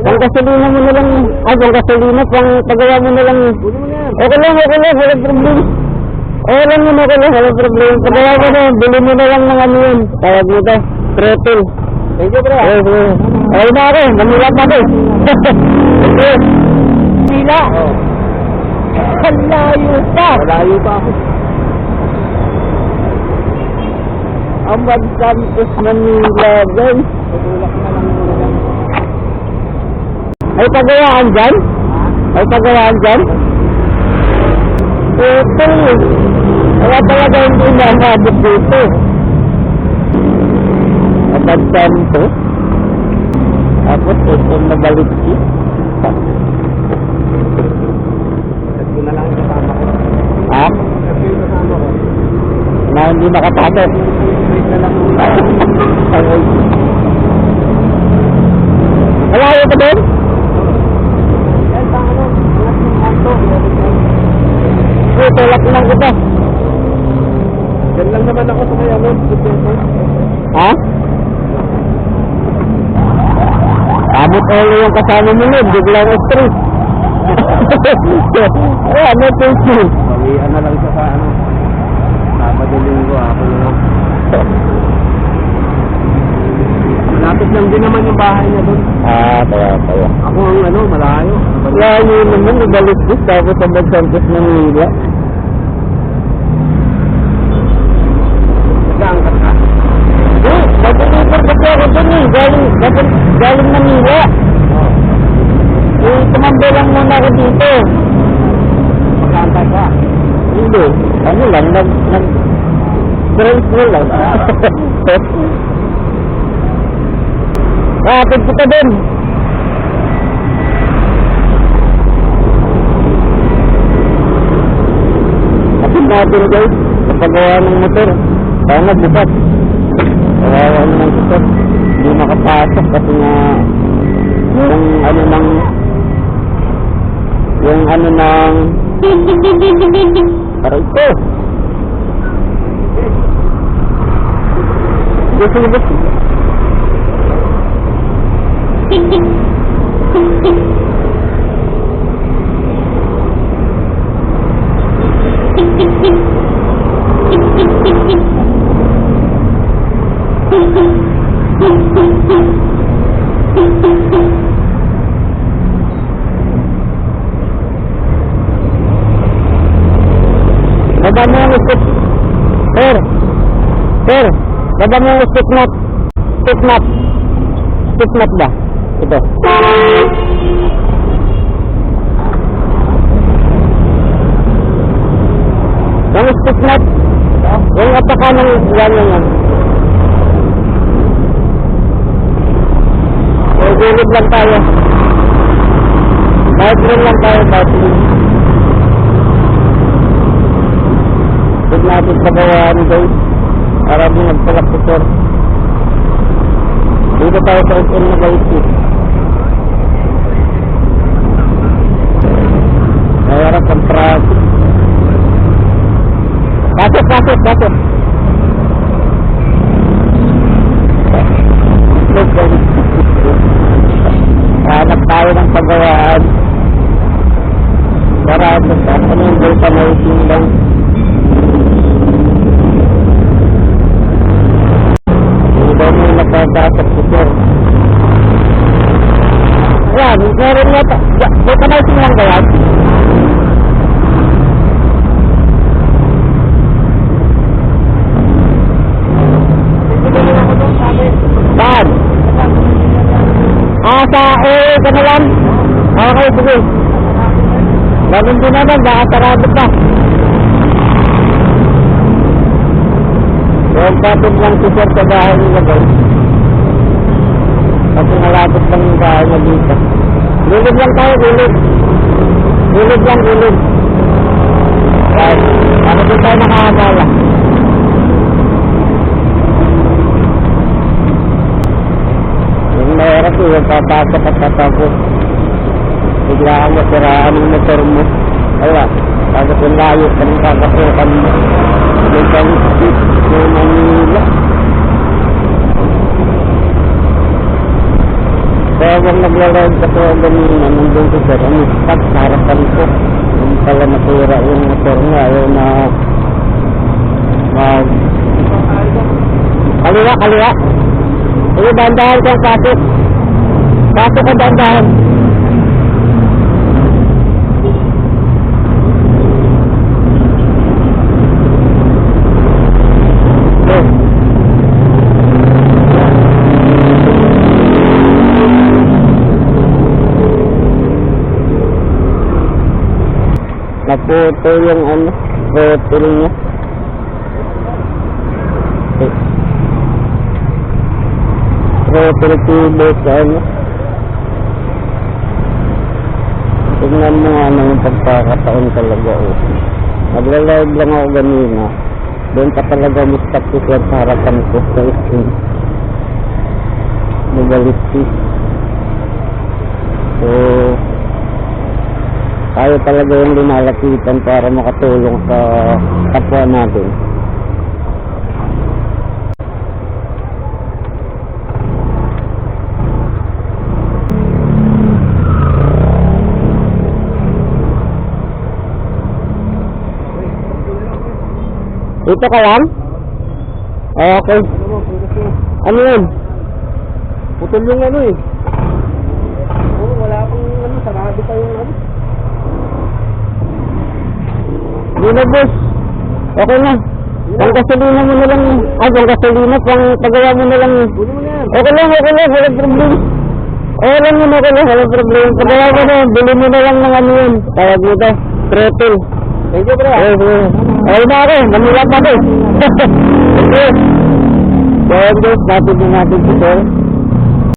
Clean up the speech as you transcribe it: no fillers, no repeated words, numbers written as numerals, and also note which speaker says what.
Speaker 1: Ang gasolina mo na lang. Ay, ang gasolina, pang pagawa mo na lang. Okay lang, walang problema. Okay lang yun, walang problema. Pagawa mo na, bili mo na lang ng ano yun. Tawag mo ito, throttle.
Speaker 2: Thank you, bro.
Speaker 1: Ay na ako, manilat na ako. Okay. Pila. Malayo pa.
Speaker 2: Malayo pa ako.
Speaker 1: Amad Campus Manila, guys.
Speaker 2: Tutulak na lang muna lang.
Speaker 1: Ay pagawaan dyan? Ay pagawaan dyan? Ito. Wala talaga hindi na mabot dito. Amad Campus. Tapos ito nabalik dito.
Speaker 2: Ito na lang kasama ko.
Speaker 1: Ha?
Speaker 2: Ito yung kasama ko.
Speaker 1: Na hindi nakapasok.
Speaker 2: Wait na lang muna.
Speaker 1: Okay. Malayo ka din?
Speaker 2: Yan, paano? Alas ng kanto.
Speaker 1: Uy, tulak lang kita.
Speaker 2: Yan lang naman ako sa may amon.
Speaker 1: Ha? Abot ulo yung kasama mo nun, biglang stress. Ay, ano ito?
Speaker 2: Bawian na lang siya sa ano. Sabado linggo ako yung... Malapit lang din naman yung bahay niya doon.
Speaker 1: Kaya.
Speaker 2: Ako ang ano, malayo.
Speaker 1: Layo naman, nabalik this, tapos ang Campus Manila.
Speaker 2: Nag-aangkat ka.
Speaker 1: Nagpapalipar kasi ako dun eh, galing Manila. Tumambay lang muna ako dito.
Speaker 2: Mag-aangkat ka.
Speaker 1: Hindi, ano lang, nag-transfer lang. Kapit kita din. Kapit natin guys, kapagawa ng motor. Kaya nga bukas. Kawawa ng motor. Hindi makapasok kasi nga yung ano ng aray ko. Gusto mo ba? Baba mo yung stick. Sir, baba mo yung stick knot. Stick knot ba? Ito. Yung stick knot. Yung ataka ng yan. Gulid lang tayo. Bawat lang tayo. Huwag natin pagawaan guys. Para di nagpalak si sir. Dito tayo sa SM na guys. Mayroon kang traffic. Bakit? Hanap tayo ng pagawaan. Marami sa ano yung data na isin lang. Hindi daw mo napagdasak si sir. Ayan, meron nga ito. Data na isin lang gawan. Saan? Ka na lang? Okay, sige. Ganun din naman, baka sarado pa. Huwag kapit lang si sir sa bahay nila guys. Kasi malapit lang yung bahay na dito. Gulid lang tayo, gulid. Gulid. Right. Ano din tayo nakakala? Yung mayroon ko, yung papasok at tatapos. Biglaan mo, siraan yung motor mo. Kaya, tapos yung layo, kanong kakasukan mo. May kalisip, may Manila. Kaya habang naglalawag kasi ako ganina, nandun ko sir, ang stop sa harapan ko. Yung pala nasira yung motor niya, ayaw na kaliwa, kaliwa. Sige, dahan-dahan kang pasok. Pasok ka dahan-dahan. Naputo yung ano, throttle niya. Throttle tubos sa ano. Tignan mo nga ano yung pagkakataon talaga oh. Nagla-live lang ako ganina. Doon pa talaga mistap ko siya sa harapan ko sa screen. Mobility. So, tayo talaga yung lumalapitan para makatulong sa kapwa natin. Dito ka lang? Okay. Ano yun?
Speaker 2: Putol yung ano eh. Oo, wala pang ano, sarado pa yung ano.
Speaker 1: Hindi na boss. Okay na. Pang gasolina mo na lang. Ay, pang gasolina, pang pagawa mo na lang.
Speaker 2: Kunin mo na yan.
Speaker 1: Okay lang, walang problem. Okay lang yun, okay lang, walang problem. Pagawa mo na, bili mo na lang ng ano yun. Tawag mo ito, throttle.
Speaker 2: Thank you, bro.
Speaker 1: Okay na ako, manilang ako. Okay. So, guys, natin din natin si sir.